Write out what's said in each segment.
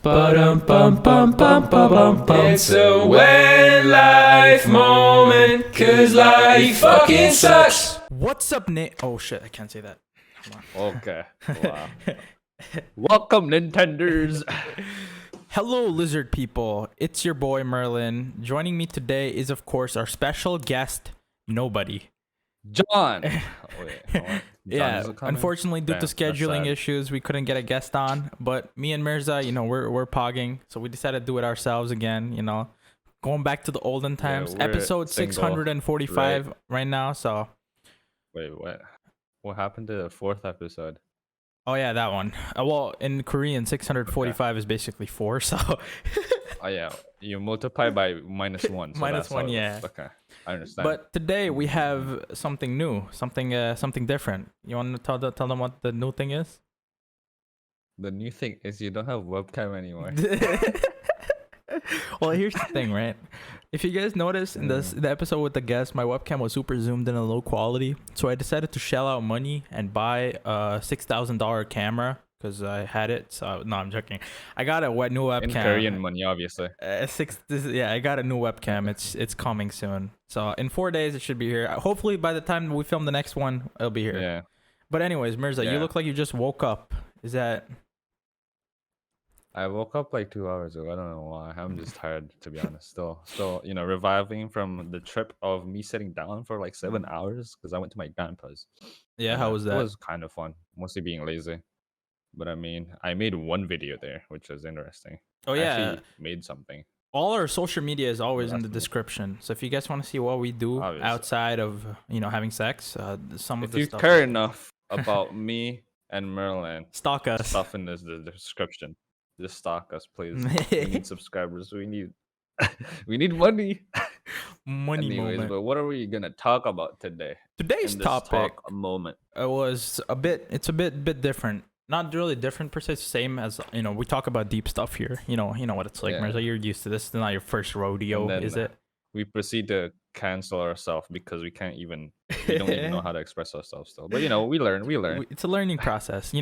Ba-dum-bum-bum-bum-bum-bum. It's a when life moment, cause life fucking sucks. What's up, Nate? Oh shit, I can't say that. Okay. Wow. Welcome, Nintenders. Hello, lizard people. It's your boy Мeрлин. Joining me today is, of course, our special guest, Nobody. John. Oh, wait, John Yeah, isn't coming? unfortunately, due to Damn, that's scheduling sad. issues, we couldn't get a guest on. But me and Мирза, we're pogging, so we decided to do it ourselves again. Going back to the olden times. we're Episode single, 645 right now. So, Wait, what? What happened to the fourth episode? oh yeah, that one. Well, in Korean, 645 is basically 4. So. Oh yeah, you multiply by minus one. So Minus that's one, how it yeah. works. Okay, I understand. But today we have something new, something different. You want to tell them what the new thing is? The new thing is you don't have webcam anymore. Well, here's the thing, right? If you guys notice in the episode with the guest, my webcam was super zoomed in and low quality, so I decided to shell out money and buy a $6,000 camera because I had it. So no, I'm joking. I got a new webcam. In Korean money, obviously. I got a new webcam. It's coming soon. So in 4 days it should be here. Hopefully by the time we film the next one, it'll be here. Yeah. But anyways, Мирза, you Yeah. look like you just woke up. Is that? I woke up like 2 hours ago. I don't know why. I'm just tired, to be honest. Still, reviving from the trip of me sitting down for like 7 hours because I went to my grandpa's. Yeah, And, how was that? It was kind of fun, mostly being lazy. But I mean, I made one video there, which was interesting. Oh I yeah, actually made something. all our social media is always in the Definitely. description. So if you guys want to see what we do Obviously. outside of having sex, some of If the you stuff. care enough about me and Merlin, Stalk us. stuff in the description. Just stalk us, please. We need subscribers. We need we need money. Money Anyways, moment. but what are we gonna talk about today? Today's In this topic talk moment. was it's a bit different. Not really different per se, same as we talk about deep stuff here. You know what it's like, Yeah. Мирза. You're used to this. It's not your first rodeo, And then, is it? We proceed to cancel ourselves because we don't even know how to express ourselves still. But we learn. It's a learning process.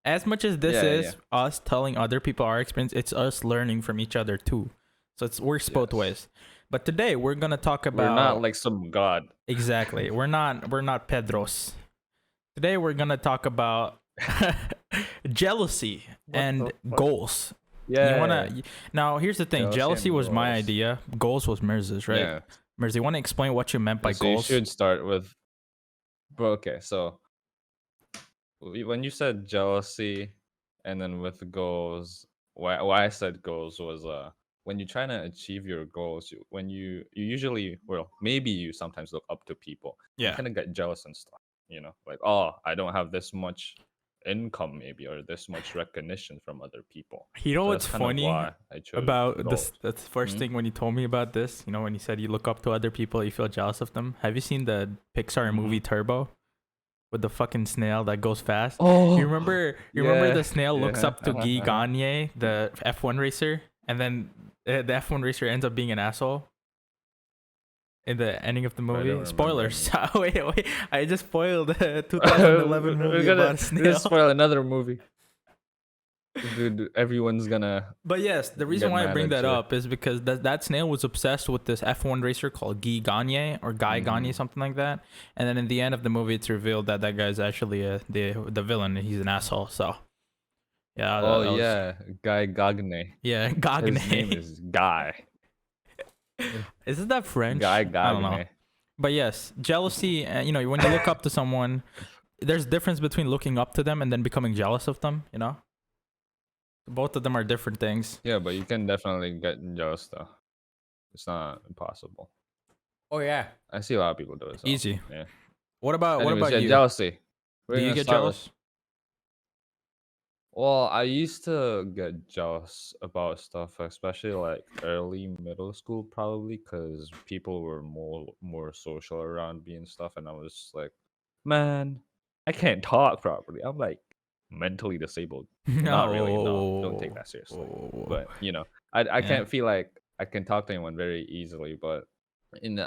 As much as this Yeah, is us telling other people our experience, it's us learning from each other too. So it works both Yes. ways. But today we're gonna talk about We're not like some god. exactly. We're not Pedros. Today we're gonna talk about jealousy and goals. Yeah. Now here's the thing. Jealousy Jealousy and was my goals. idea. Goals was Мирза's, right? Yeah. Мирза, you want to explain what you meant by So goals? you should start with. Bro, okay, so when you said jealousy, and then with goals, why I said goals was when you're trying to achieve your goals, when you usually, well, maybe you sometimes look up to people. You Yeah. kind of get jealous and stuff. Like, oh, I don't have this much income maybe, or this much recognition from other people. You know So what's that's kind of funny why I chose about this? goals. That's the first Mhm. thing when you told me about this. When you said you look up to other people, you feel jealous of them. Have you seen the Pixar movie Turbo with the fucking snail that goes fast? Oh, You remember the yeah, snail looks yeah, up to Guy Gagne, the F1 racer, and then the F1 racer ends up being an asshole in the ending of the don't movie. remember Spoilers. wait, I just spoiled the 2011 movie about a We're snail. gonna spoil another movie. Dude, everyone's gonna. But yes, the reason Get why I mad bring at that you. up is because that snail was obsessed with this F1 racer called Guy Gagne or Guy Gagne, something like that. And then in the end of the movie, it's revealed that that guy's actually the villain. He's an asshole. So yeah. that was- Yeah, Guy Gagne. Yeah, His Gagne. name is Guy. Isn't that French? Guy I don't know. Gagne. But yes, jealousy. When you look up to someone, there's difference between looking up to them and then becoming jealous of them. Both of them are different things. Yeah, but you can definitely get jealous though. It's not impossible. Oh yeah, I see a lot of people do it. So, easy. Yeah. What about Anyways, yeah, you? jealousy. We're Do you gonna get start with- jealous? Well, I used to get jealous about stuff, especially like early middle school, probably because people were more social around me and stuff, and I was just like, man, I can't talk properly. I'm like mentally disabled. Not really. No, don't take that seriously. Whoa. But I Yeah. can't feel like I can talk to anyone very easily. But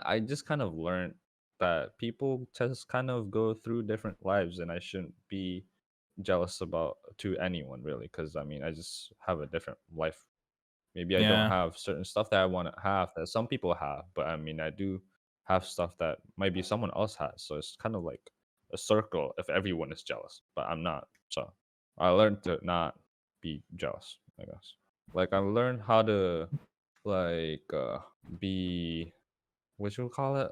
I just kind of learned that people just kind of go through different lives, and I shouldn't be jealous about to anyone really, because I mean I just have a different life. Maybe I don't Yeah. have certain stuff that I want to have that some people have, but I mean I do have stuff that maybe someone else has. So it's kind of like a circle if everyone is jealous, but I'm not. So I learned to not be jealous, I guess. Like I learned how to like be, what you call it?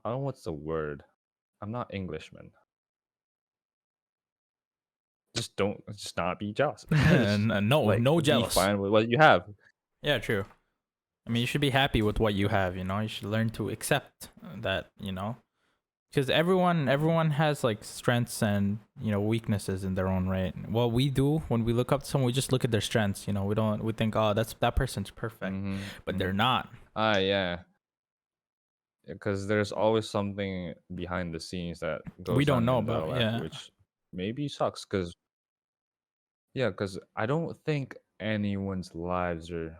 I don't know what's the word. I'm not Englishman. Just not be jealous. Just, No, like no be jealous. fine with what you have. Yeah, true. I mean, you should be happy with what you have. You know, you should learn to accept that. You know, because everyone has like strengths and weaknesses in their own right. What we do when we look up to someone, we just look at their strengths. You know, we think, oh, that person's perfect, but they're not. Ah, yeah, because there's always something behind the scenes that We goes don't on know in their about. life, Yeah, which maybe sucks. Because yeah, because I don't think anyone's lives are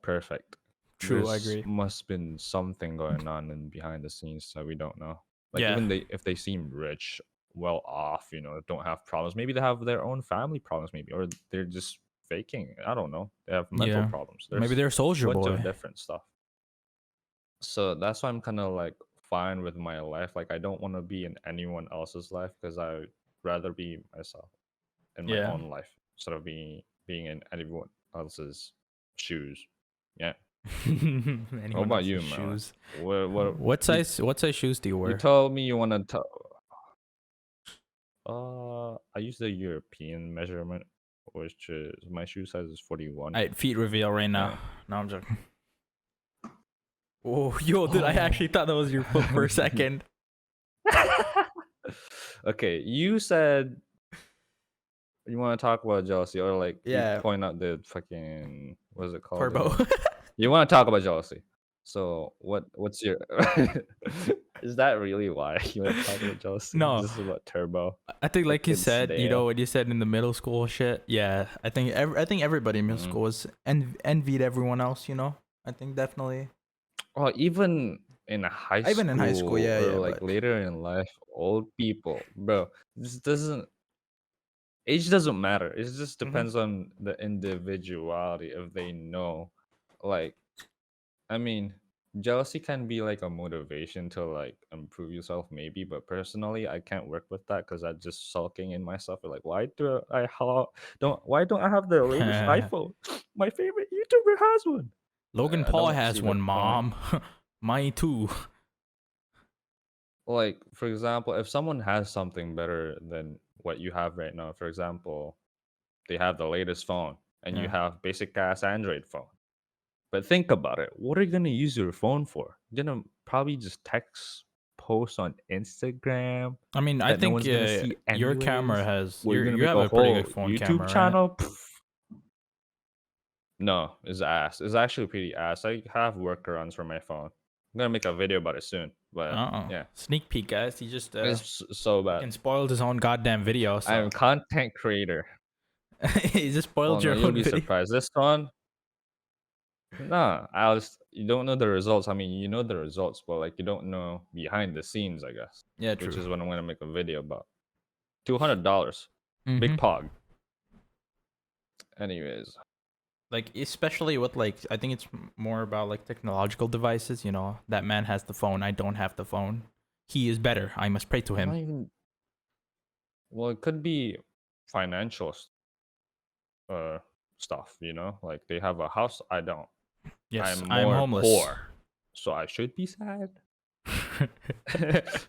perfect. true. I There's agree. must been something going on in behind the scenes that we don't know. Like Yeah, even if they seem rich, well off, don't have problems. Maybe they have their own family problems, maybe, or they're just faking. I don't know. They have mental yeah. problems. Maybe There's they're a soldier bunch of boy. different stuff. So that's why I'm kind of like fine with my life. Like I don't want to be in anyone else's life because I'd rather be myself in my Yeah. own life instead of being in anyone else's shoes. Yeah. What Anyone about else's you, Merlin? shoes. What What size shoes do you you wear? told me you want to I use the European measurement, which is my shoe size is 41. Alright, feet reveal right now. Yeah. No, I'm joking. Oh, yo, dude, I actually thought that was your foot for a second. Okay, you said you want to talk about jealousy, or like Yeah. you point out the fucking, what is it called Turbo. again? You want to talk about jealousy. So what's your is that really why you want to talk about jealousy? No, This is about turbo. I think like you Fucking said, snail. what you said in the middle school shit. Yeah, I think everybody in middle Mhm. school was envied everyone else. I think definitely. Or even in Even in high school, yeah, or yeah, like but later in life, old people, bro. This doesn't age doesn't matter. It just depends on the individuality if they know. Like, I mean, jealousy can be like a motivation to like improve yourself, maybe. But personally, I can't work with that because I'm just sulking in myself. Like, why don't I have the latest iPhone? My favorite YouTuber has one. Logan I Paul don't see has the one, point. mom. Mine too. Like, for example, if someone has something better than what you have right now, for example, they have the latest phone and you Yeah. have basic ass Android phone. But think about it. What are you gonna use your phone for? You're gonna probably just text, post on Instagram I mean, I that no think one's gonna see your camera anyways. has Well, you're gonna you make have a a pretty good whole phone YouTube camera, right? channel? No, it's ass. It's actually pretty ass. I have workarounds for my phone. I'm gonna make a video about it soon. But yeah, Sneak peek, guys. He just so bad. fucking spoiled his own goddamn video. I'm So a content creator. he just Well, spoiled no, your you'll own be video. surprised. This one, nah, you don't know the results. I mean, you know the results, but like you don't know behind the scenes, I guess. Yeah, Which true. is what I'm gonna make a video about. $200, Mm-hmm. big pog. Anyways, Like especially with like I think it's more about like technological devices. That man has the phone. I don't have the phone. He is better. I must pray to not him. even. Well, it could be financial uh stuff. Like they have a house. I don't. Yes, I'm I am more homeless. poor, so I should be sad. That's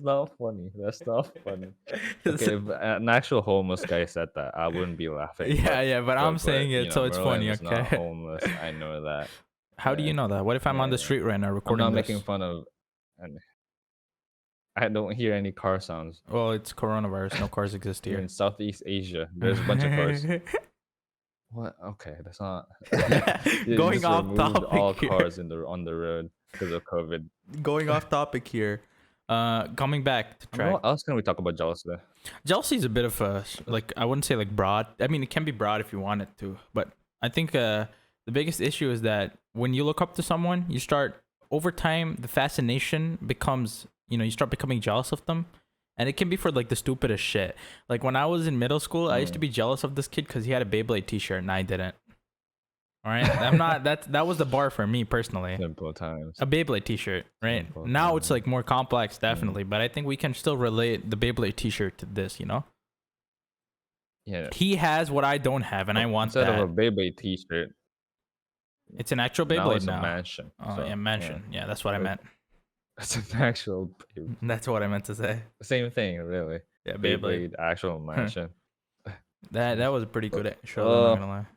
not funny. That's not funny. Okay, if an actual homeless guy said that, I wouldn't be laughing. Yeah, but I'm saying it so it's Merlin funny. is not Okay. homeless. I know that. How do Yeah, you know that? What if I'm on yeah, the yeah. street right now I'm recording not making this? fun of, and I don't hear any car sounds. Well, it's coronavirus. No cars exist You're here. in Southeast Asia. There's a bunch of cars. What? Okay, that's not. You Going just off removed all topic here. cars on the road because of COVID. Going off topic here. Coming back to I mean, track. what else can we talk about jealousy? Jealousy is a bit of a like I wouldn't say like broad. I mean, it can be broad if you want it to, but I think the biggest issue is that when you look up to someone, you start over time the fascination becomes you start becoming jealous of them. And it can be for like the stupidest shit. Like when I was in middle school, I used to be jealous of this kid because he had a Beyblade T-shirt and I didn't. All right, I'm not. That was the bar for me personally. Simple times. A Beyblade T-shirt, right? Simple Now it's times. like more complex, definitely. But I think we can still relate the Beyblade T-shirt to this. Yeah. He has what I don't have, and I want Instead that. of a Beyblade T-shirt, It's an actual now Beyblade it's now. a mansion. Oh so, yeah, mansion. Yeah, that's what I meant. It's an actual. That's what I meant to say. Same thing, really. Yeah, Beyblade. Beyblade actual mansion. That was a pretty good show. I'm not gonna lie.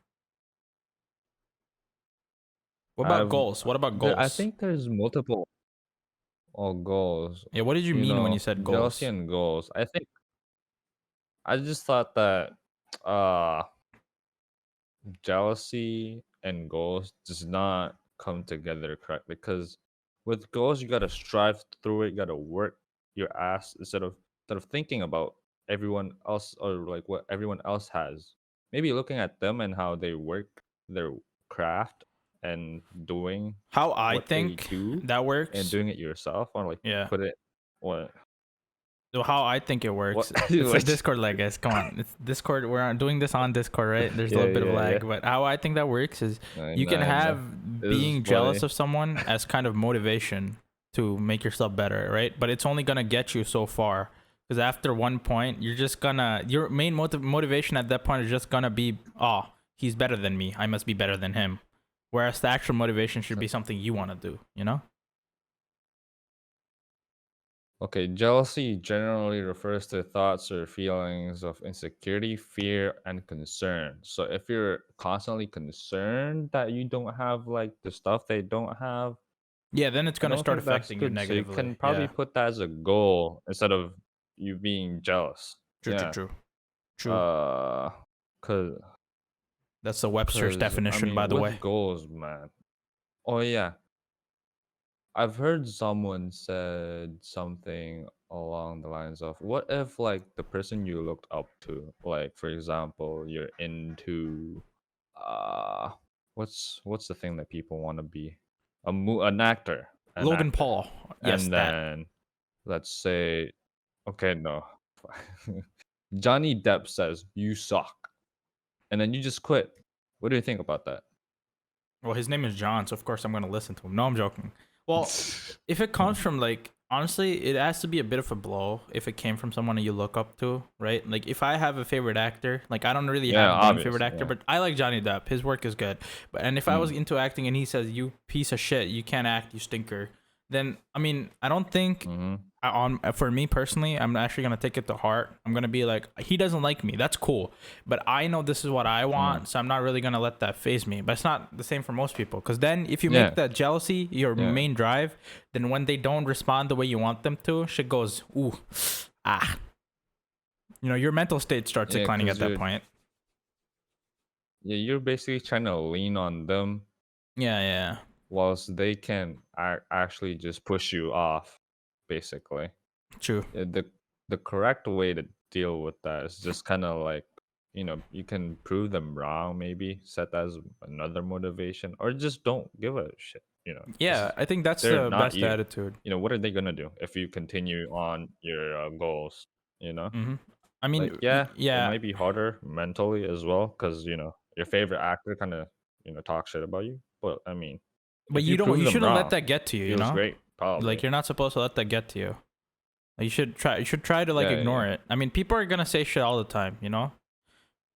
What about goals? What about goals? I think there's multiple goals. Yeah, what did you mean when you said goals? Jealousy and goals. I just thought that jealousy and goals does not come together correctly, because with goals you gotta strive through it, you gotta work your ass instead of thinking about everyone else or like what everyone else has. Maybe looking at them and how they work their craft and doing How I what think they do that works. and doing it yourself, or like Yeah. put it what So how I think it works. What- It's a what- Discord lag, guys. Come on. It's Discord. We're doing this on Discord, right? There's a little bit of lag. But how I think that works is you can have being jealous of someone as kind of motivation to make yourself better, right? But it's only going to get you so far. Because after one point, you're just gonna, your main motivation at that point is just gonna be, oh, he's better than me. I must be better than him. Whereas the actual motivation should be something you want to do, Okay, jealousy generally refers to thoughts or feelings of insecurity, fear, and concern. So if you're constantly concerned that you don't have like the stuff they don't have, Yeah, then it's I going to don't start think that's affecting you good. So you negatively. can probably Yeah. put that as a goal instead of you being jealous. True. Cause That's the Webster's definition, by the with way. goals, man. Oh yeah, I've heard someone said something along the lines of, what if like the person you looked up to, like for example, you're into uh what's the thing that people want to be? An actor. Logan Paul. Yes, And that. then let's say, okay, no. Johnny Depp says you suck. And then you just quit. What do you think about that? Well, his name is John, so of course I'm going to listen to him. No, I'm joking. Well, if it comes from like, honestly, it has to be a bit of a blow if it came from someone that you look up to, right? Like if I have a favorite actor, like I don't really have one favorite actor, but I like Johnny Depp. His work is good. And if I was into acting and he says, you piece of shit, you can't act, you stinker, then I mean, I don't think for me personally, I'm actually gonna take it to heart. I'm gonna be like, he doesn't like me. That's cool, but I know this is what I want, so I'm not really gonna let that phase me. But it's not the same for most people, because then if you make that jealousy your main drive, then when they don't respond the way you want them to, shit goes your mental state starts declining at that point. Yeah, you're basically trying to lean on them. Yeah. Whilst they can actually just push you off, basically. True. The correct way to deal with that is just kind of like, you can prove them wrong, maybe set that as another motivation, or just don't give a shit. Yeah, I think that's the best attitude. What are they gonna do if you continue on your goals? I mean, like, it might be harder mentally as well, because your favorite actor kind of talk shit about you, but I mean. But you shouldn't let that get to you. Feels great, probably. Like you're not supposed to let that get to you. Like, you should try to like ignore it. I mean, people are gonna say shit all the time.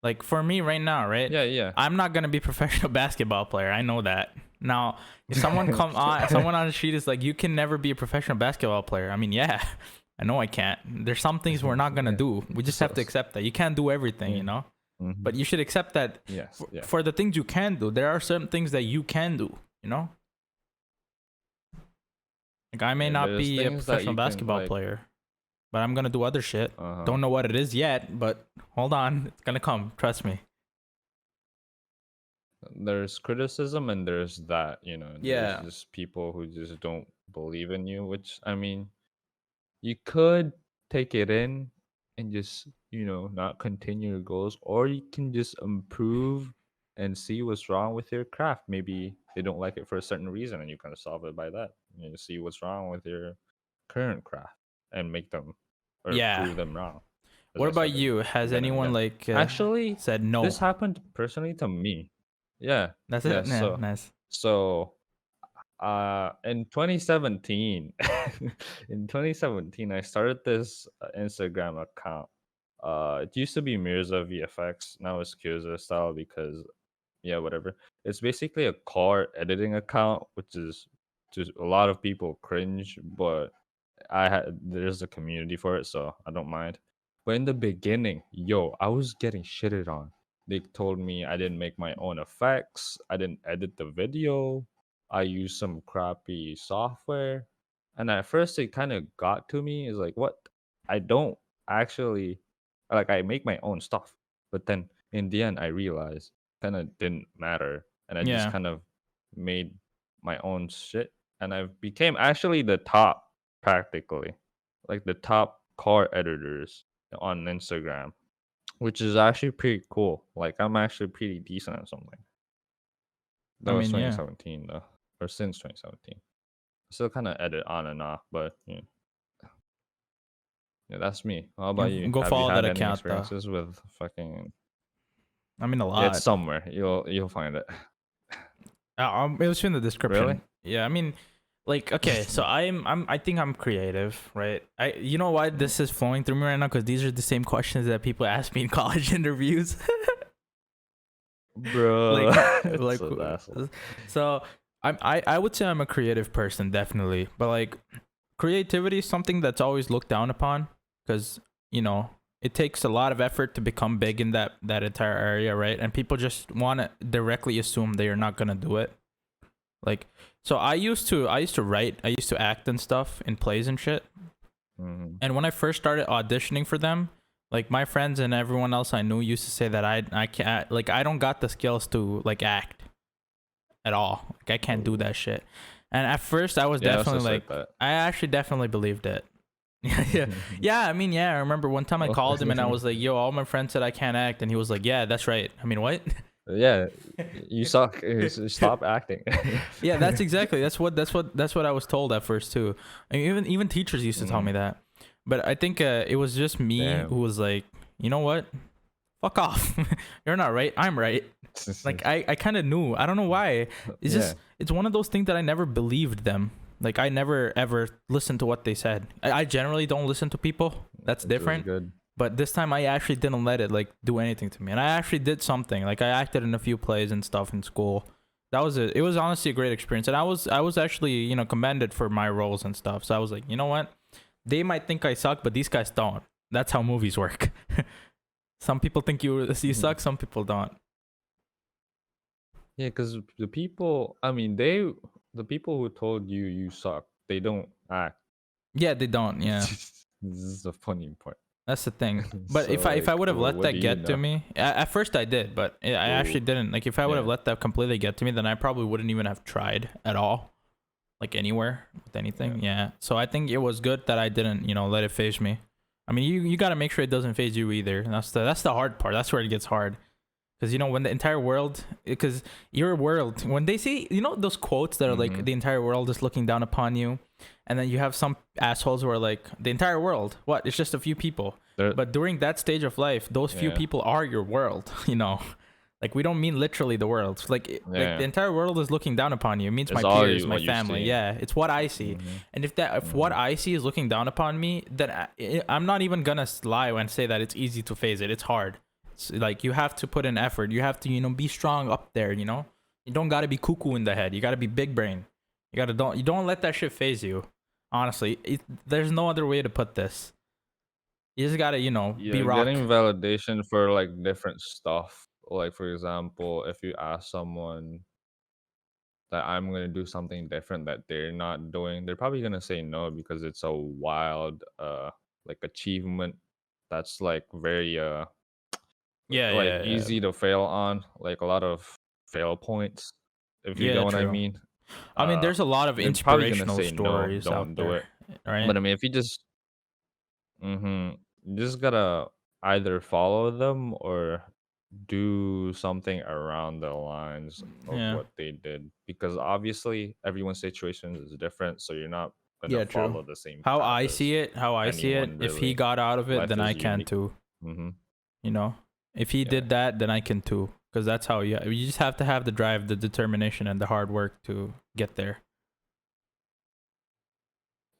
Like for me right now, right? Yeah. I'm not gonna be a professional basketball player. I know that. Now, if someone someone on the street is like, you can never be a professional basketball player. I mean, yeah, I know I can't. There's some things we're not gonna do. We just have to accept that. You can't do everything, But you should accept that. Yes. For the things you can do, there are certain things that you can do. Like I may not be a professional basketball player, but I'm gonna do other shit. Don't know what it is yet, but hold on, it's gonna come. Trust me. There's criticism and there's that, Yeah. There's just people who just don't believe in you, which I mean, you could take it in and just, not continue your goals, or you can just improve and see what's wrong with your craft. Maybe they don't like it for a certain reason and you kind of solve it by that. See what's wrong with your current craft and make them or Yeah. prove them wrong. As What I about said you? Has again and anyone again. like Actually, said no? this happened personally to me. Yeah. That's Yeah. it. Yeah, So nice. so in 2017 in 2017 I started this Instagram account. It used to be Мирза VFX, now it's Kyoza style because yeah, whatever. It's basically a car editing account, which is just a lot of people cringe, but there's a community for it, so I don't mind. But in the beginning, yo, I was getting shitted on. They told me I didn't make my own effects, I didn't edit the video, I used some crappy software. And at first it kind of got to me, is like, what? I don't actually like I make my own stuff. But then in the end I realized kind of didn't matter, and I just Yeah. kind of made my own shit, and I became actually the top, practically like the top car editors on Instagram, which is actually pretty cool. Like I'm actually pretty decent at something. I That was mean, yeah. 2017 though, or since 2017. Still kind of edit on and off, but yeah, that's me. How about you? Go Have you follow that had any account though. experiences with fucking? I mean, a Yeah, it's lot. somewhere. You'll find it. It was in the description. Really? Yeah, I mean, like, okay, so I think I'm creative, right? You know why this is flowing through me right now? Because these are the same questions that people ask me in college interviews. Bro. like, So that's so I would say I'm a creative person, definitely, but like, creativity is something that's always looked down upon, because it takes a lot of effort to become big in that entire area, right? And people just want to directly assume that you're not gonna do it. Like, so I used to write, I used to act and stuff in plays and shit. And when I first started auditioning for them, like, my friends and everyone else I knew used to say that I can't, like, I don't got the skills to like act at all. Like, I can't do that shit. And at first I was Yeah, it's definitely just like, that. I actually definitely believed it. Yeah. I mean, yeah. I remember one time I called him and I was like, "Yo, all my friends said I can't act," and he was like, "Yeah, that's right." I mean, what? Yeah, you suck. Stop acting. Yeah, that's what I was told at first too. I mean, even teachers used to tell me that. But I think it was just me Damn. who was like, you know what? Fuck off. You're not right. I'm right. Like, I kind of knew. I don't know why. It's just it's one of those things that I never believed them. Like, I never ever listened to what they said. I generally don't listen to people. That's different. Good. But this time I actually didn't let it like do anything to me. And I actually did something. Like, I acted in a few plays and stuff in school. That was it. It was honestly a great experience. And I was actually, commended for my roles and stuff. So I was like, you know what? They might think I suck, but these guys don't. That's how movies work. Some people think you suck, some people don't. Yeah, because the people, I mean, the people who told you you suck, they don't act. Yeah, they don't. Yeah. This is the funny part. That's the thing. But So, if I would have let what that do you get to know? me, at first I did, but I actually didn't. Like, if I would have Yeah. let that completely get to me, then I probably wouldn't even have tried at all, like, anywhere with anything. Yeah. So I think it was good that I didn't, let it phase me. I mean, you got to make sure it doesn't phase you either. And that's the hard part. That's where it gets hard. Because, when the entire world, because your world, when they say, those quotes that are like, the entire world is looking down upon you. And then you have some assholes who are like, the entire world, what? It's just a few people. But during that stage of life, those few people are your world, Like, we don't mean literally the world. Like the entire world is looking down upon you. It means It's my all peers, my what you family. see. Yeah, it's what I see. And if what I see is looking down upon me, then I'm not even gonna lie and say that it's easy to phase it. It's hard. It's like, you have to put in effort. You have to, be strong up there. You don't gotta be cuckoo in the head. You gotta be big brain. You don't let that shit phase you. Honestly, there's no other way to put this. You just gotta, be rock. Getting validation for like different stuff. Like, for example, if you ask someone that I'm gonna do something different that they're not doing, they're probably gonna say no because it's a wild like achievement that's like very like Yeah. easy to fail on, like a lot of fail points, if you get Yeah, what I true. mean. I mean, there's a lot of They're probably gonna inspirational say no, stories don't out do there, it. right? But I mean, if you just you just gotta either follow them or do something around the lines of Yeah. what they did, because obviously everyone's situation is different, so you're not gonna Yeah, follow true. the same How path I as see it, anyone if he really. got out of it, Life then I is can unique. too. Mm-hmm. You know, if he Yeah. did that, then I can too. Because that's how you just have to have the drive, the determination, and the hard work to get there.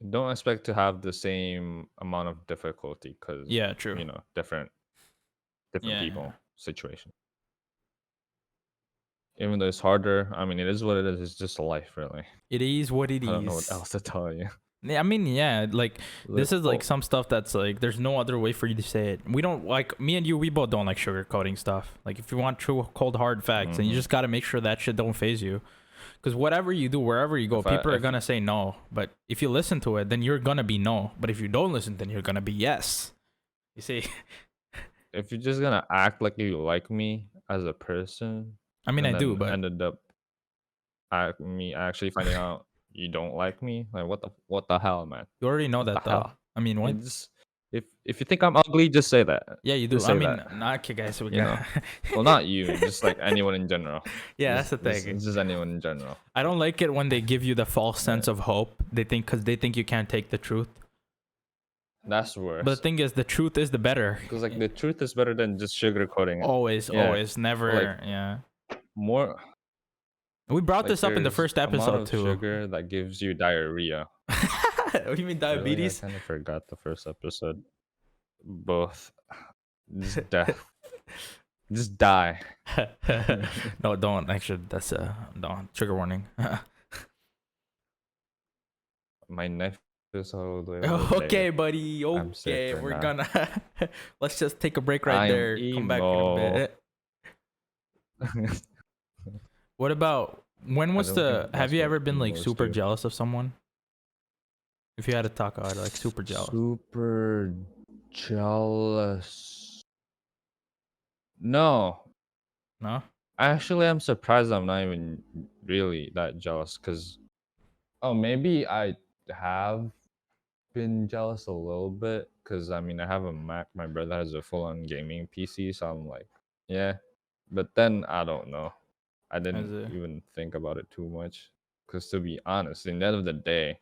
Don't expect to have the same amount of difficulty because Yeah, true. different Yeah. people situation. Even though it's harder, I mean, it is what it is. It's just life, really. It is what it I don't know what is. else to tell you. I mean, yeah, like this is like Oh, some stuff that's like there's no other way for you to say it. We don't like me and you. We both don't like sugarcoating stuff. Like if you want true, cold, hard facts, and you mhm. just gotta make sure that shit don't phase you. Because whatever you do, wherever you go, people are If gonna say no. But if you listen to it, then you're gonna be no. But if you don't listen, then you're gonna be yes. You see? if you're just gonna act like you like me as a person, I mean, I and do, then but ended up me actually finding out you don't like me, like what the hell, man? you already know What the that though. hell? I mean, I what? mean, just if you think I'm ugly, just say that. Yeah, you Just do. I say mean, that. nah, okay, guys, we You know. got. Well, not you, just like anyone in general. Yeah, that's the thing. Just anyone in general. I don't like it when they give you the false sense Yeah. of hope. Because they think you can't take the truth. That's worse. But the thing is, the truth is the better. Because like the truth is better than just sugarcoating it. Always, Yeah. always, never. Like- Yeah. More We brought like this up in the there's first amount episode of too. sugar that gives you diarrhea. What do you mean diabetes? Really? I kind of forgot the first episode. Both. Just die. Just die. No, don't. Actually, that's don't. Trigger warning. My knife is all the way. Okay, buddy. I'm sick Okay, right we're now. gonna let's just take a break right I'm there. Come back in a emo. bit. What about when was don't the? think Have that's you what ever been like emos super do. jealous of someone? If you had to talk about it, like super jealous. Super jealous. No. No. Actually, I'm surprised I'm not even really that jealous because, oh, maybe I have been jealous a little bit because I mean, I have a Mac. My brother has a full on gaming PC, so I'm like, yeah. But then I don't know. I didn't it? even think about it too much because, to be honest, in the end of the day,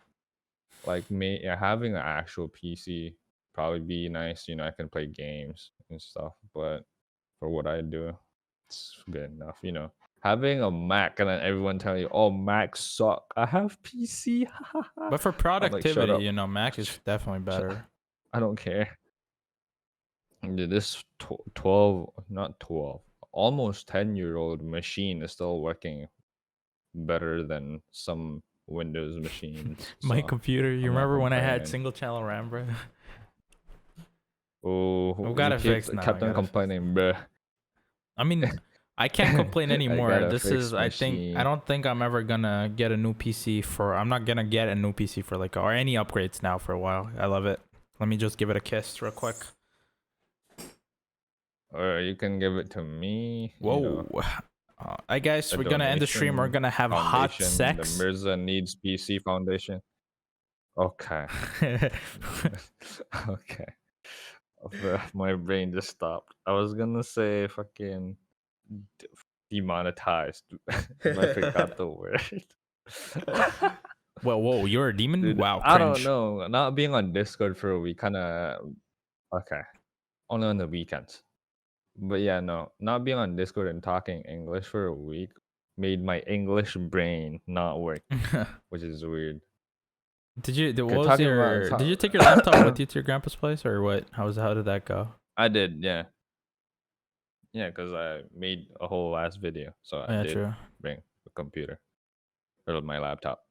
like me having an actual PC probably be nice. I can play games and stuff, but for what I do, it's good enough. Having a Mac and then everyone telling you, "Oh, Macs suck. I have PC." But for I'm like, shut productivity, up. Mac is definitely better. I don't care. Dude, this 12, not 12, almost 10-year-old machine is still working better than some Windows machines. My so computer. You I'm not remember when I had complaining. single channel RAM, bro? Oh, I've got it fixed now. kept I on gotta fix- complaining, bruh. I mean, I can't complain I anymore. got a This is, fixed I don't think I'm ever gonna get a new PC I'm not gonna get a new PC for like, or any upgrades now for a while. I love it. Let me just give it a kiss real quick. Or you can give it to me. Whoa. I guess we're gonna end the stream. We're gonna have hot Foundation, sex. The Мерза Needs PC Foundation. Okay. Okay. My brain just stopped. I was gonna say fucking demonetized. But I forgot the word. Well, whoa, you're a demon? Dude, Wow, I don't cringe. know. Not being on Discord for a week kind of okay. Only on the weekends. But yeah, no. Not being on Discord and talking English for a week made my English brain not work, which is weird. Did you talking take your laptop with you to your grandpa's place or what? How did that go? I did, yeah. Yeah, because I made a whole last video, so I Yeah, did true. bring the computer or my laptop.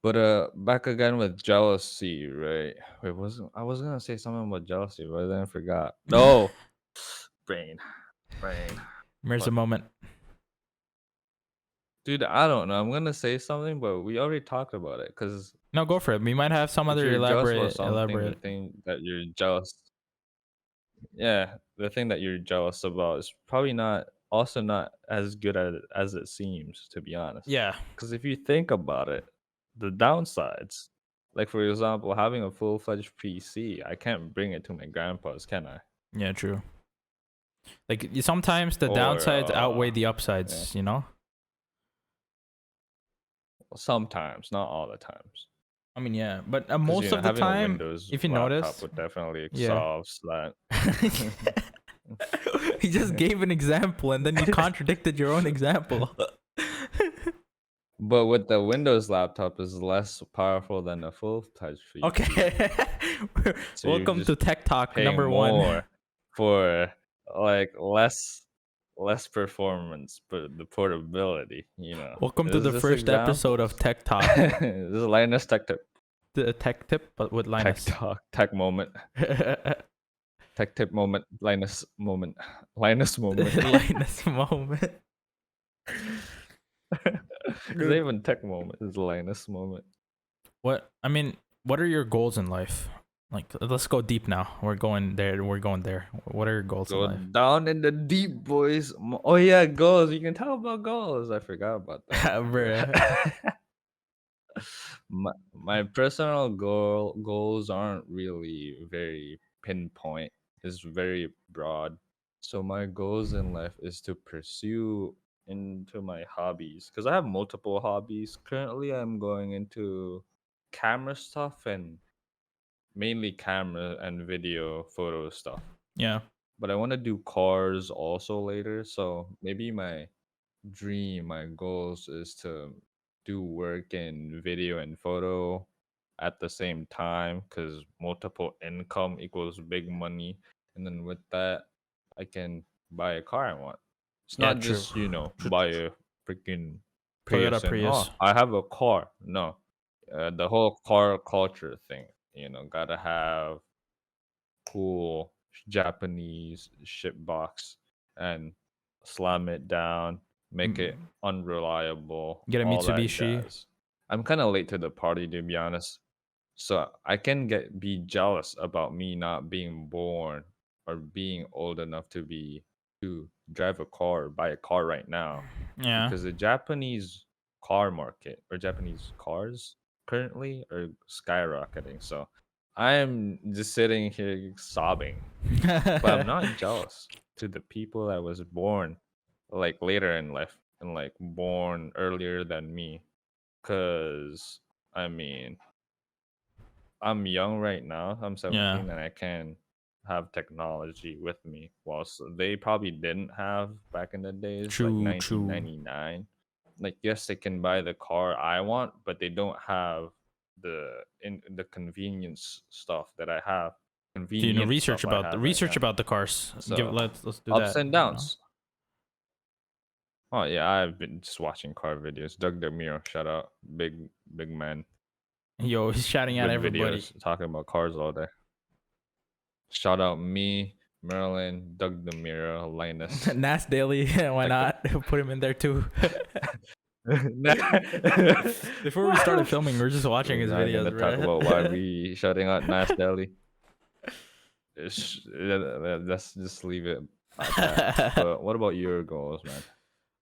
But back again with jealousy, right? Wait, I was gonna say something about jealousy, but then I forgot. No, brain. There's a moment. Dude, I don't know. I'm gonna say something, but we already talked about it. Cause No, go for it. We might have some if other you're jealous about something, elaborate. the thing that you're jealous, yeah, the thing that you're jealous about is probably not as good as it seems, to be honest. Yeah. Because if you think about it, the downsides, like for example, having a full-fledged PC, I can't bring it to my grandpa's, can I? Yeah, true. Like sometimes the Or, downsides outweigh the upsides, you know? Sometimes, not all the times. I mean, yeah, but 'Cause, most of the having a time, Windows if you laptop notice, would definitely yeah. solves that. He just gave an example and then you contradicted your own example. But with the Windows laptop is less powerful than a full touch PC. Okay. So you're Welcome to just Tech Talk paying number 1. more for like less performance, but the portability, Welcome to This is the just first episode of examples. Tech Talk. This is Linus Tech Tip. The tech tip, but with Tech Linus. Talk. Tech moment. Tech Tip moment. Linus moment. Linus moment. Linus moment. It's not even tech moment. It's Linus moment. What are your goals in life? Like, let's go deep now. We're going there. What are your goals in Go life? down in the deep, boys. Oh yeah, goals. You can talk about goals. I forgot about that. Bruh. My personal goals aren't really very pinpoint. It's very broad. So my goals in life is to pursue into my hobbies because I have multiple hobbies. Currently, I'm going into camera stuff and mainly camera and video photo stuff. Yeah. But I want to do cars also later. So maybe my goals is to do work in video and photo at the same time because multiple income equals big money. And then with that, I can buy a car I want. It's Yeah, not true. just, True, buy true, a freaking Toyota Prius and, Prius. I have a car. No, the whole car culture thing, gotta have cool Japanese ship box and slam it down, make it Mm, unreliable, Get a all that Mitsubishi. jazz. I'm kind of late to the party to be honest. So I can be jealous about me not being born or being old enough to drive a car or buy a car right now Yeah. because the Japanese car market or Japanese cars currently are skyrocketing. So I am just sitting here sobbing, but I'm not jealous to the people that was born like later in life and like born earlier than me. Cause I mean, I'm young right now. I'm Yeah. 17 and I can have technology with me. Whilst they probably didn't have back in the days, like True. 1999. Like yes, they can buy the car I want, but they don't have the convenience stuff that I have. Do Convenient stuff I have right research now. about the cars? So Let's do ups that. and downs. Oh yeah, I've been just watching car videos. Doug DeMiro, shout out, big man, Yo, he's shouting at good everybody. videos talking about cars all day. Shout out me, Merlin, Doug DeMiro, Linus. Nas Daily, why not? Put him in there too. Before we started filming, we are just watching his We're not videos, gonna talk bro. about why we shouting out Nas Daily. Let's just leave it at that. But what about your goals, man?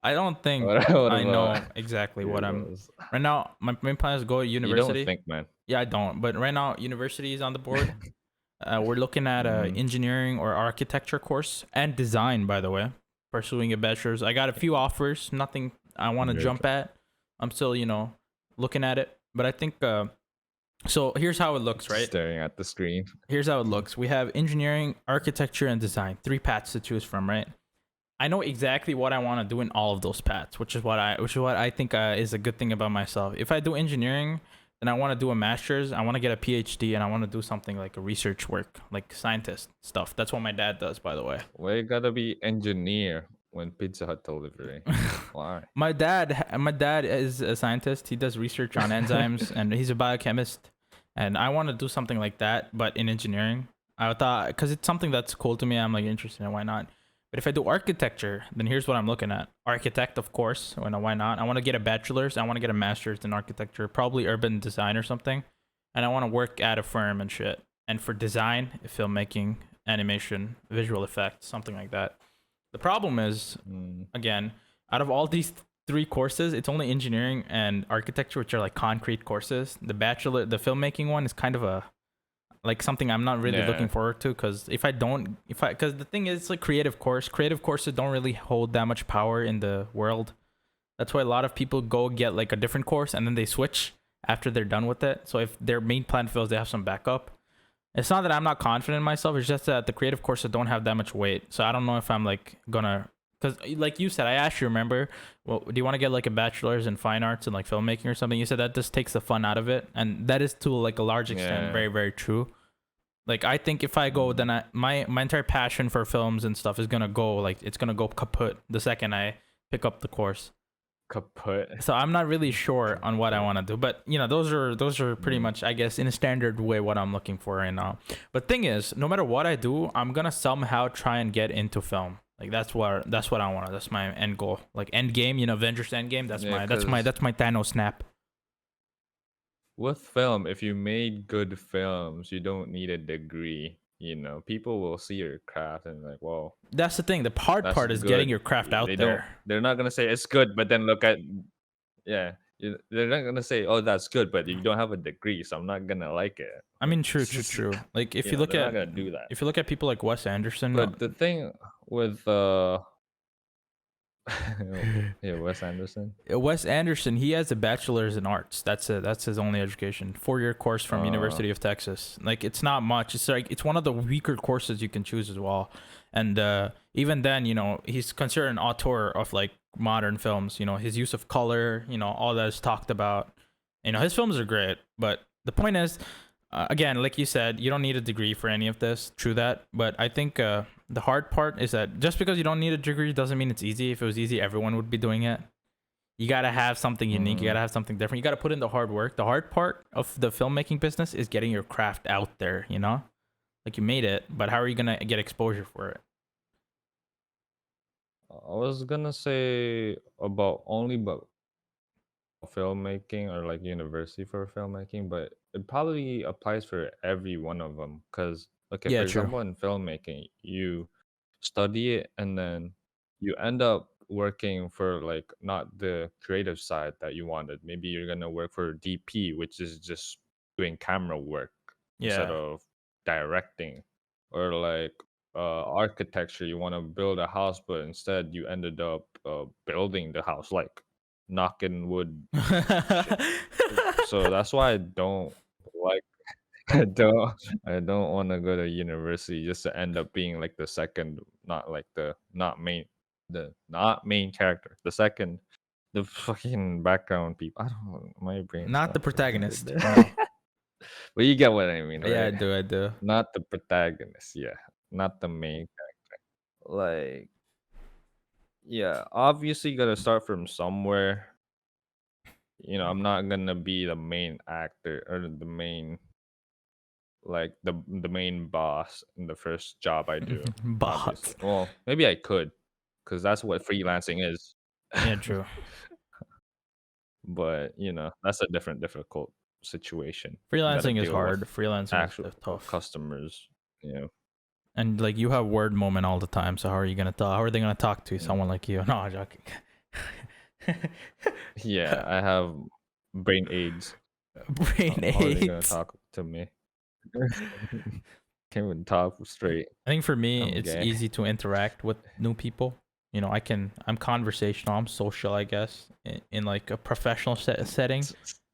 I don't think What I know about exactly your what I'm. goals? Right now, my main plan is to go to You don't university. think, man. Yeah, I don't. But right now, university is on the board. We're looking at Mhm. engineering or architecture course and design, by the way. Pursuing a bachelor's. I got a few offers. Nothing I want to Good. jump at. I'm still, looking at it. But I think. So here's how it looks, right? Staring at the screen. Here's how it looks. We have engineering, architecture, and design. 3 paths to choose from, right? I know exactly what I want to do in all of those paths, which is what I think is a good thing about myself. If I do engineering, then I want to do a master's. I want to get a PhD, and I want to do something like a research work, like scientist stuff. That's what my dad does, by the way. Why you gotta be engineer when Pizza Hut delivery? Why? My dad is a scientist. He does research on enzymes, and he's a biochemist. And I want to do something like that, but in engineering. I thought because it's something that's cool to me. I'm like interested in why not. But if I do architecture, then here's what I'm looking at. Architect, of course. Why not? I want to get a bachelor's. I want to get a master's in architecture, probably urban design or something. And I want to work at a firm and shit. And for design, filmmaking, animation, visual effects, something like that. The problem is, again, out of all these 3 courses, it's only engineering and architecture, which are like concrete courses. The filmmaking one is kind of a like something I'm not really looking forward to because because the thing is, it's like creative courses don't really hold that much power in the world. That's why a lot of people go get like a different course and then they switch after they're done with it. So if their main plan fails, they have some backup. It's not that I'm not confident in myself. It's just that the creative courses don't have that much weight. So I don't know if I'm like gonna, because like you said, I asked you, remember, well, do you want to get like a bachelor's in fine arts and like filmmaking or something? You said that just takes the fun out of it, and that is to like a large extent Yeah. very very true. Like I think if I go, then my entire passion for films and stuff is gonna go, like it's gonna go kaput the second I pick up the course. Kaput. So I'm not really sure on what I want to do, but you know, those are pretty much, I guess, in a standard way what I'm looking for right now. But thing is, no matter what I do, I'm gonna somehow try and get into film. Like that's what I want. That's my end goal. Like end game, you know, Avengers end game. That's Yeah, that's my Thanos snap. with film, if you made good films, you don't need a degree. People will see your craft and like, whoa, That's the thing. The hard that's part is getting your good. craft out They don't. there. They're not gonna say it's good, but then look at, yeah. They're not gonna say, oh, that's good, but you don't have a degree, so I'm not gonna like it. I mean, true. Like if you look they're not at gonna do that. people like Wes Anderson, But the thing with yeah, Wes Anderson. Wes Anderson, he has a bachelor's in arts. That's his only education. 4-year course from University of Texas. Like it's not much. It's like it's one of the weaker courses you can choose as well. And even then, you know, he's considered an auteur of like modern films. You know, his use of color, you know, all that is talked about. You know, his films are great, but the point is, again, like you said, you don't need a degree for any of this. True that, but I think the hard part is that just because you don't need a degree doesn't mean it's easy. If it was easy, everyone would be doing it. You gotta have something unique. You gotta have something different. You gotta put in the hard work. The hard part of the filmmaking business is getting your craft out there. You know, like you made it, but how are you gonna get exposure for it? I was gonna say about filmmaking or like university for filmmaking, but it probably applies for every one of them. Because, okay, for Yeah, true. example, in filmmaking, you study it and then you end up working for like not the creative side that you wanted. Maybe you're gonna work for DP, which is just doing camera work instead Yeah. of directing, or like architecture. You want to build a house, but instead you ended up building the house, like knocking wood shit. So that's why I don't like I don't want to go to university just to end up being like the second, not like the not main character, the second, the fucking background people. I don't know, my brain's Not the not fucking good protagonist. there. No. But you get what I mean, Yeah, I right? do. I do. Not the protagonist, yeah, not the main character. Like, yeah, obviously you gotta start from somewhere. I'm not gonna be the main actor or the main, like the main boss in the first job I do, obviously. Bots. Well, maybe I could, because that's what freelancing is. Yeah, true. But that's a difficult situation. You got to Freelancing is deal with hard. Freelancing is actual tough. customers. And like you have word moment all the time, so how are you gonna talk? How are they gonna talk to Mm. someone like you? No, I'm joking. Yeah, I have brain AIDS. Brain How are they gonna AIDS. talk to me? Can't even talk straight. I think for me, I'm it's gay. easy to interact with new people. You know, I'm conversational. I'm social, I guess, in like a professional setting.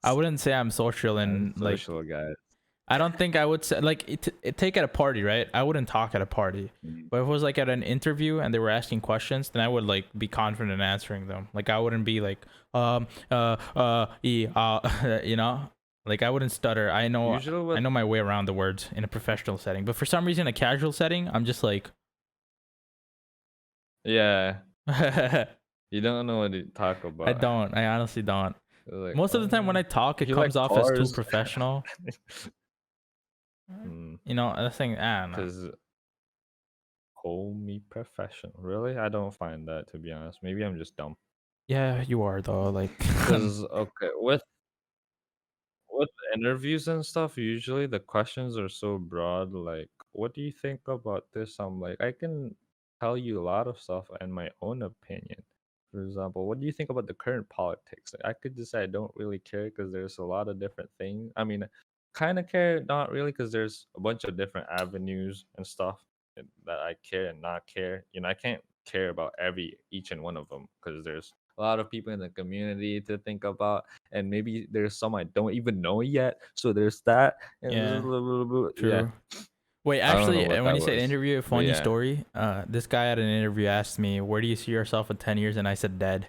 I wouldn't say I'm social in like. Social guy. I don't think I would say like take at a party, right? I wouldn't talk at a party. Mm. But if it was like at an interview and they were asking questions, then I would like be confident in answering them. Like I wouldn't be like you know, like I wouldn't stutter. Usually with I know my way around the words in a professional setting. But for some reason, a casual setting, I'm just like, yeah, I you don't know what to talk about. don't. I honestly don't. Like, Most of the time when I talk, it you comes like off as too cars? professional. You know, the thing. I don't know. Because hold me professional. Really? I don't find that, to be honest. Maybe I'm just dumb. Yeah, you are though. Like, Because okay, with interviews and stuff, usually the questions are so broad. Like, what do you think about this? I'm like, I can tell you a lot of stuff in my own opinion. For example, what do you think about the current politics? Like, I could just say I don't really care because there's a lot of different things. I mean, kind of care, not really, because there's a bunch of different avenues and stuff that I care and not care. I can't care about each and one of them because there's a lot of people in the community to think about, and maybe there's some I don't even know yet. So there's that, and Yeah, yeah, true. Wait, I don't know actually, what when that you said was, interview, a but funny yeah. story. This guy at an interview asked me, "Where do you see yourself in 10 years?" And I said, "Dead."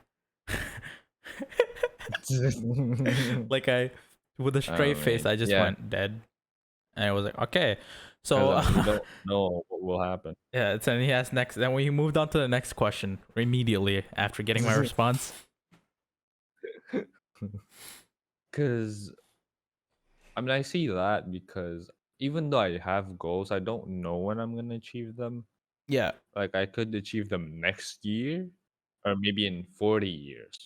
Like with a straight I face, mean, I just yeah, went dead, and I was like, okay. because So we don't know what will happen. yeah, it's, and he asked next. Then we moved on to the next question immediately after getting my response. Because I mean, I see that because even though I have goals, I don't know when I'm gonna achieve them. Yeah, Like I could achieve them next year, or maybe in 40 years.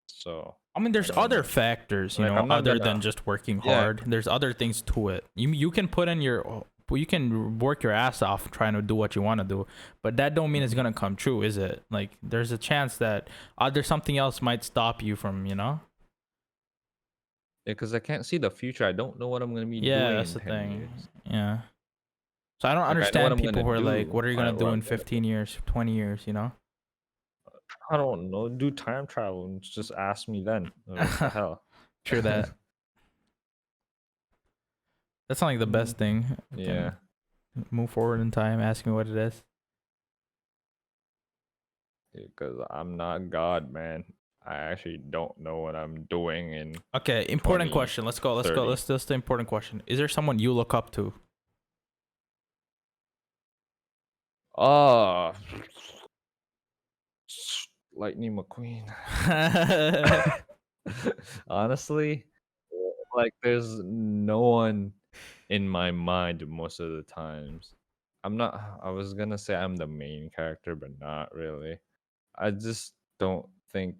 So I mean, I there's don't other know. factors, Like I'm not other gonna. than just working Yeah, hard. There's other things to it. You can put in your, you can work your ass off trying to do what you want to do, but that don't mean it's mhm. gonna come true, is it? Like, there's a chance that there's something else might stop you from, Yeah, because I can't see the future. I don't know what I'm gonna be Yeah, doing that's in the 10 thing. years. Yeah. So I don't Like I know what understand I'm people gonna who are like, do. what are you gonna What do I'm in gonna do. 15 years, 20 years? I don't know. Do time travel and just ask me then. What the hell? True that. That's not like the best Mm, thing. We can yeah, move forward in time, ask me what it is. because I'm not God, man. I actually don't know what I'm doing in Okay, important question. Let's go. Let's go. 2030. Let's the important question. Is there someone you look up to? Oh, Lightning McQueen. Honestly, like there's no one in my mind most of the times. I'm not. I was gonna say I'm the main character, but not really. I just don't think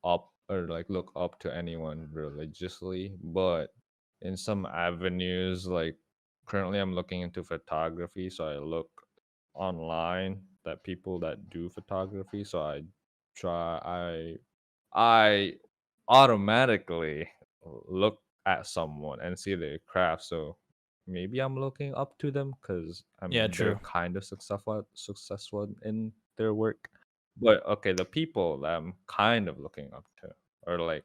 up or like look up to anyone religiously, but in some avenues, like currently I'm looking into photography, so I look online that people that do photography, so try I automatically look at someone and see their craft, so maybe I'm looking up to them because I Yeah, mean they're true. kind of successful in their work. But okay, the people that I'm kind of looking up to or like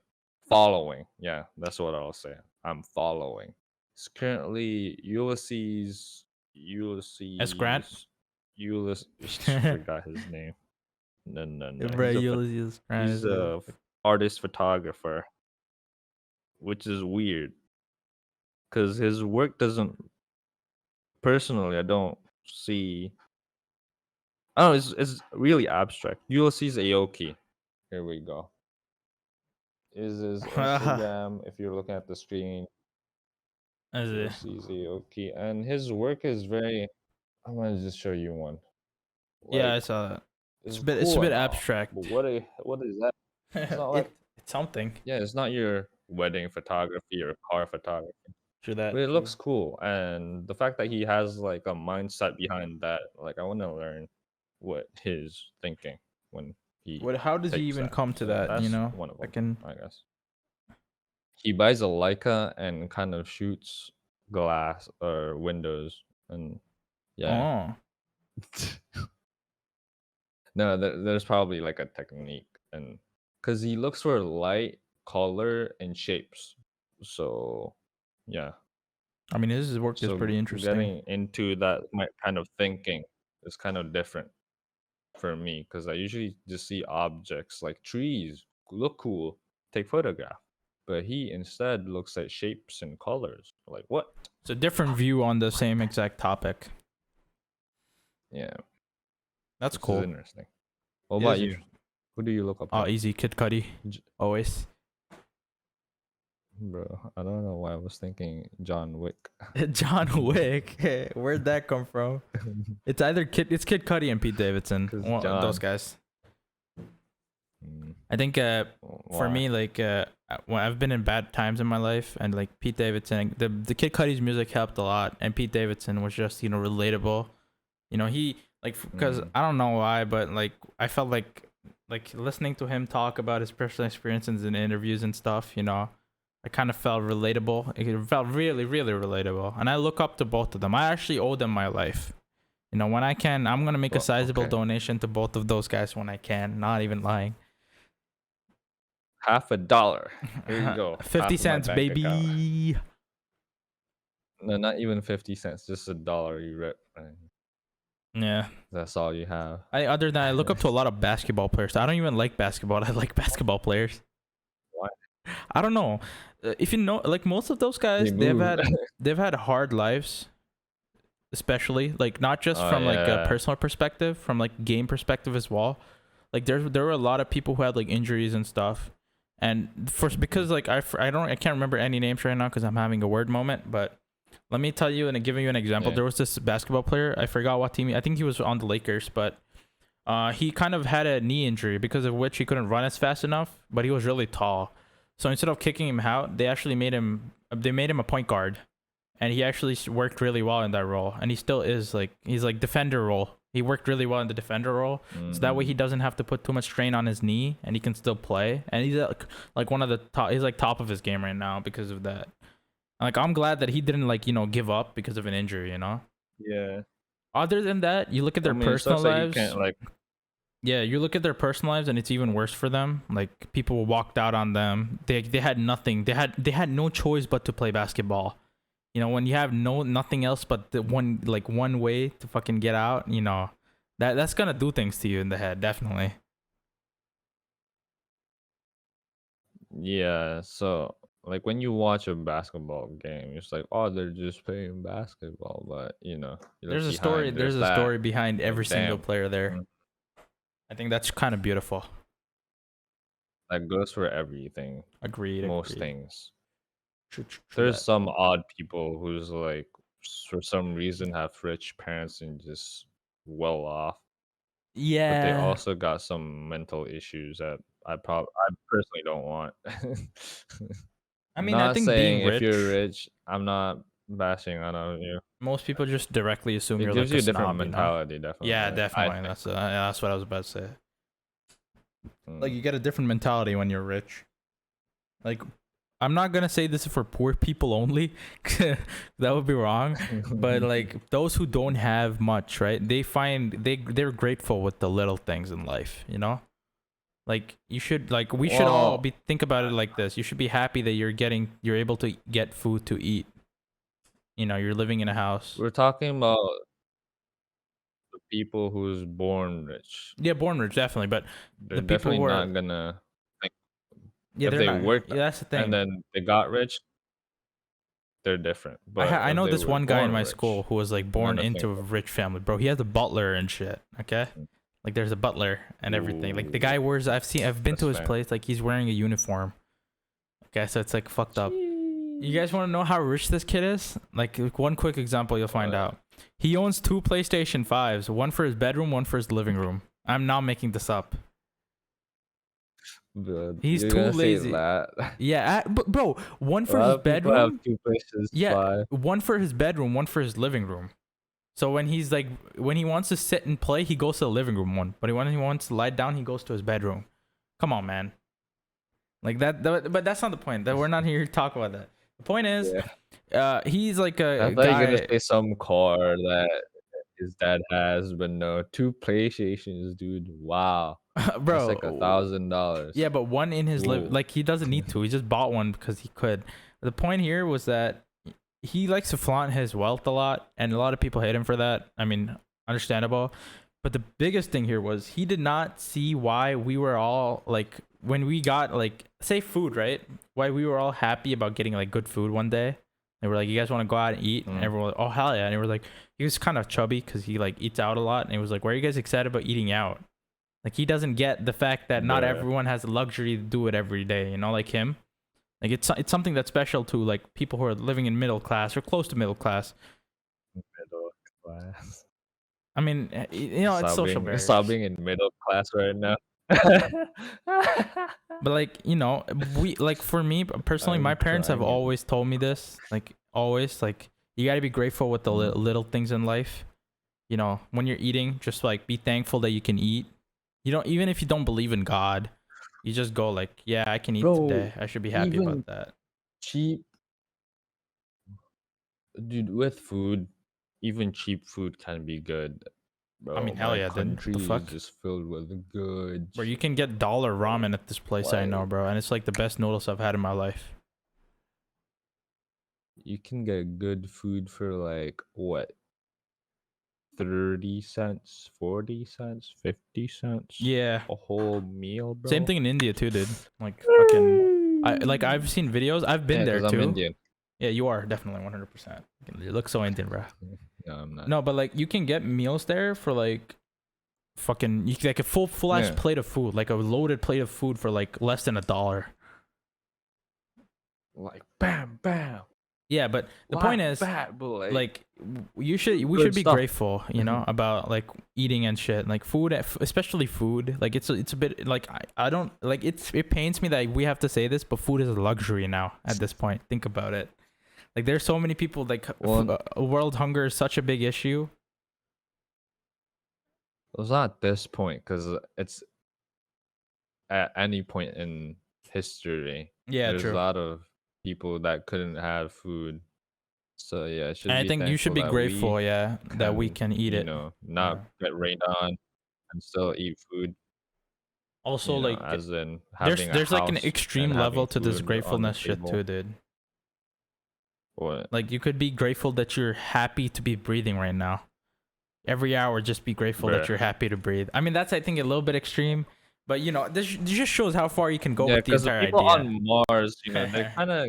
following. Yeah, that's what I'll say. I'm following. It's currently S. Grant. Ulysses forgot his name. No, no, no. Bro, Ulysses Grant He's is a. a artist photographer, which is weird because his work doesn't. Personally, I don't see. I don't know. It's really abstract. Ulysses Aoki. Here we go. Is his Instagram? If you're looking at the screen, Is it? Ulysses Aoki, and his work is very. I'm gonna just show you one. Yeah, Like I saw that. it's It's a cool bit and all, but abstract. what is that? It's not like It's something. yeah, it's not your wedding photography or car photography. True But that. it True. looks cool, and the fact that he has like a mindset behind that, like I want to learn what his thinking when he What? How does he takes even that. come to So that? that's one of I them, can. I guess. He buys a Leica and kind of shoots glass or windows, and yeah. Oh, No, there's probably like a technique, and because he looks for light, color, and shapes. So yeah. I mean, his work is So pretty interesting. getting into that my kind of thinking is kind of different for me because I usually just see objects like trees look cool, take photograph. But he instead looks at shapes and colors. Like what? It's a different view on the same exact topic. Yeah, That's which is cool. interesting. What It about is you? interesting. Who do you look up Oh, to? easy, Kid Cudi, J- always. Bro, I don't know why I was thinking John Wick. John Wick. Where'd that come from? It's Kid Cudi and Pete Davidson. Because One those John. guys. Mm, I think for why? me, like when I've been in bad times in my life, and like Pete Davidson, the Kid Cudi's music helped a lot, and Pete Davidson was just relatable. He like because Mm, I don't know why, but like I felt like listening to him talk about his personal experiences in interviews and stuff. I kind of felt relatable. It felt really, really relatable, and I look up to both of them. I actually owe them my life. When I can, I'm gonna make a well, sizable okay. donation to both of those guys when I can. Not even lying. $50. Here you go. 50 half of my cents, bank account. baby. No, not even 50 cents. Just $1 you rip. Yeah. That's all you have. Other than I look up to a lot of basketball players. I don't even like basketball. I like basketball players. Why? I don't know. If you know, like most of those guys, They move. they've had hard lives, especially like not just Oh from like a yeah. personal perspective, from like game perspective as well. Like there were a lot of people who had like injuries and stuff, and because like I can't remember any names right now because I'm having a word moment. But let me tell you and giving you an example. Yeah. There was this basketball player. I forgot what team. I think he was on the Lakers, but he kind of had a knee injury because of which he couldn't run as fast enough. But he was really tall, so instead of kicking him out, they actually made him a point guard, and he actually worked really well in that role. And he still is like he's like defender role. He worked really well in the defender role, so that way he doesn't have to put too much strain on his knee, and he can still play. And he's like one of the top. He's like top of his game right now because of that. Like I'm glad that he didn't like give up because of an injury. Yeah. Other than that, you look at their I mean, it personal sucks that you lives. can't, like, Yeah, you look at their personal lives, and it's even worse for them. Like people walked out on them. They had nothing. They had no choice but to play basketball. When you have nothing else but the one way to fucking get out, that's gonna do things to you in the head, definitely. yeah. So like when you watch a basketball game, it's like, oh, they're just playing basketball, but you look There's a behind, story. There's a that. story behind Like, every single damn. player there. I think that's kind of beautiful. That goes for everything. Agreed. Most things. True There's that. some odd people who's like, for some reason, have rich parents and just well off, but they Yeah. also got some mental issues that I personally don't want. I mean, I Not think saying being if you're rich, rich, I'm not bashing on you. most people just directly assume It you're gives like you a a different snob, mentality, definitely. Yeah, I definitely. think. That's what I was about to say. Like Mm. you get a different mentality when you're rich. Like I'm not gonna say this is for poor people only. That would be wrong. But like those who don't have much, right? They're grateful with the little things in life. Like we should all Well, think about it like this. You should be happy that you're able to get food to eat. You're living in a house. we're talking about the people who's born rich. Yeah, born rich, definitely. But They're the people definitely who are not gonna, like, yeah, if they're they not. worked Yeah, that's the and thing. then they got rich, they're different. But I if know they this were one guy in born my school rich, who was like born none of into a things. rich family, bro. He has a butler and shit. Okay, like there's a butler and everything. Like the guy wears. I've been to his place. Like he's wearing a uniform. Okay, so it's like fucked up. You guys want to know how rich this kid is? Like one quick example, you'll find out. He owns 2 PlayStation 5s, one for his bedroom, one for his living room. I'm not making this up. He's You're too gonna say lazy. that. Yeah, bro, one A for lot his of people have bedroom. 2 places to Yeah, fly. one for his bedroom, one for his living room. So when he wants to sit and play, he goes to the living room one. But when he wants to lie down, he goes to his bedroom. Come on, man. Like that, but that's not the point. That we're not here to talk about that. The point is, he's like I a thought you were gonna guy. say some car that his dad has, but no, 2 PlayStations, dude. Wow. That's like Bro, $1,000. yeah, but one in his Whoa. like he doesn't need to. He just bought one because he could. The point here was that he likes to flaunt his wealth a lot, and a lot of people hate him for that. I mean, understandable. But the biggest thing here was he did not see why we were all like when we got like say food, right? Why we were all happy about getting like good food one day. They were like, "You guys want to go out and eat?" And everyone was like, "Oh hell yeah!" And he was like, he was kind of chubby because he like eats out a lot, and he was like, "Why are you guys excited about eating out?" Like he doesn't get the fact that not everyone has the luxury to do it every day, like him. Like it's something that's special to like people who are living in middle class or close to middle class. Middle class. I mean, it's social barriers. Stop being in middle class right now. But like, we like for me personally, my parents have always told me this, like always, like you got to be grateful with the little things in life. When you're eating, just like be thankful that you can eat. You don't, even if you don't believe in God, you just go like, yeah, I can eat today. I should be happy about that. Cheap, dude, with food, even cheap food can be good. Bro, mean, hell my yeah, dude. What country the is fuck? just filled with good. Where you can get dollar ramen at this place I know, Like, bro, and it's like the best noodles I've had in my life. you can get good food for like what, 30 cents, 40 cents, 50 cents Yeah. a whole meal, Same bro. thing in India too, dude. Like fucking I've seen videos. I've been Yeah, there because I'm too. Indian. Yeah, you are definitely 100%. You look so Indian, bro. No, I'm not. No, but like you can get meals there for like fucking like a full ass Yeah. plate of food, like a loaded plate of food for like less than $1. Like bam, bam. Yeah, but the Like point is, that, but like we should good be stuff. grateful, you know, about like eating and shit, like food, especially food. Like it's a bit like I don't like it pains me that we have to say this, but food is a luxury now at this point. Think about it. Like there's so many people like Well, world hunger is such a big issue. it's not at this point because it's at any point in history. Yeah, There's a true. lot of people that couldn't have food. So yeah, it should And I be think you should thankful be that grateful, we yeah, that we can eat you it. know, not Yeah. get rained on and still eat food. Also, like As in having a there's like an house extreme and level having to this food on the gratefulness shit table. too, dude. What? Like you could be grateful that you're happy to be breathing right now. Every hour, just be grateful that Bruh. you're happy to breathe. I mean, that's I think a little bit extreme, but you know, this just shows how far you can go Yeah, with the because the entire people idea. on Mars, they kind of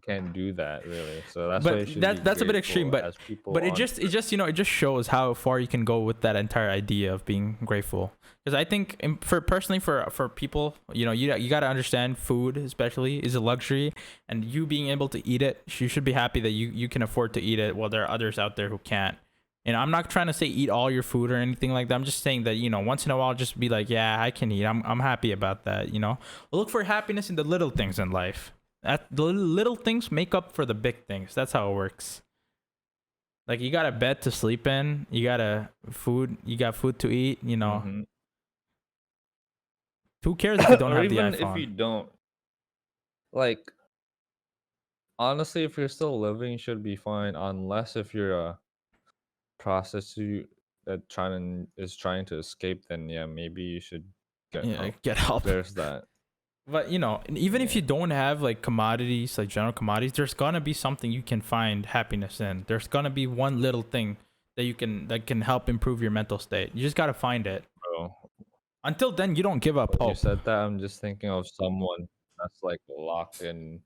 can't do that really. So that's why you But should be that's a bit extreme. grateful as people But it on just you know it just shows how far you can go with that entire idea of being grateful. Because I think for personally for people, you know, you got to understand food especially is a luxury, and you being able to eat it, you should be happy that you can afford to eat it while there are others out there who can't. And I'm not trying to say eat all your food or anything like that. I'm just saying that, you know, once in a while, just be like, yeah, I can eat. I'm happy about that. You know, look for happiness in the little things in life. That the little things make up for the big things. That's how it works. Like you got a bed to sleep in. You got food to eat. You know, Mhm. who cares if you don't or have the even if you iPhone? don't. Like honestly, if you're still living, you should be fine. Unless if you're a prostitute that is trying to escape, then yeah, maybe you should get Yeah, help. get help. There's that. But you know, and even if Yeah. you don't have like commodities, like general commodities, there's gonna be something you can find happiness in. There's gonna be one little thing that can help improve your mental state. You just gotta find it. Bro, Until then, you don't give up when you hope. said that, I'm just thinking of someone that's like locked in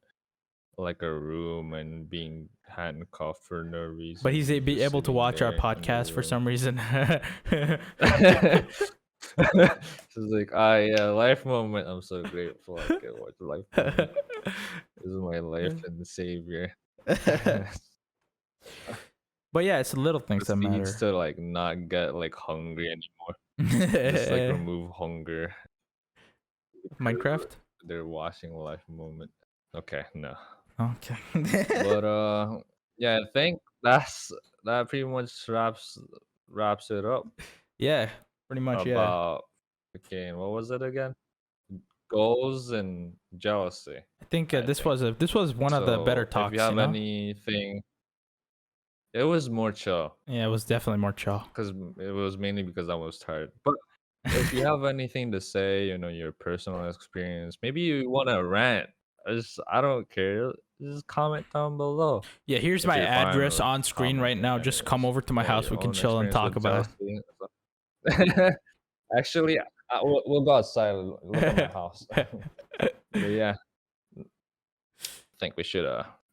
like a room and being handcuffed for no reason. But he's and be just able to sitting watch our there in the podcast for room. some reason. She's like, yeah, life moment. I'm so grateful I can watch life moment. This is my life and the savior. But yeah, it's the little things This that needs matter. to like not get like hungry anymore. Just like remove hunger. Minecraft? They're watching life moment. Okay, no. Okay. But yeah, I think that pretty much wraps it up Yeah, pretty much, yeah. about again, what was it again? Goals and jealousy, I think I think. this was one of the better So if you talks, you have know? anything, it was more chill Yeah, it was definitely more chill. because it was mainly because I was tired. But if you have anything to say, your personal experience, maybe you want to rant. I don't care. Just comment down below Yeah, here's if my you're fine address with on screen right commenting. now. Just come Anyways, over to my yeah, house. your We can own chill and experience talk with about jealousy. Actually, we'll go outside. And look at my house. it. But yeah, I think we should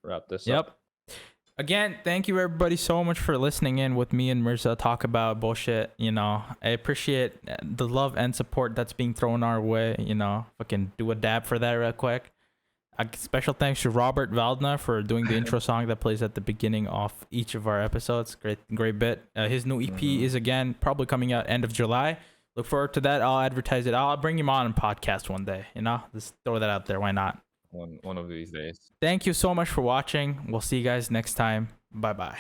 wrap this up. Yep. Again, thank you everybody so much for listening in with me and Mirza talk about bullshit. You know, I appreciate the love and support that's being thrown our way. You know, fucking do a dab for that real quick. A special thanks to Robert Valdna for doing the intro song that plays at the beginning of each of our episodes. Great bit. His new EP is again probably coming out end of July. Look forward to that. I'll advertise it. I'll bring him on a podcast one day. You know, just throw that out there. Why not? One of these days. Thank you so much for watching. We'll see you guys next time. Bye bye.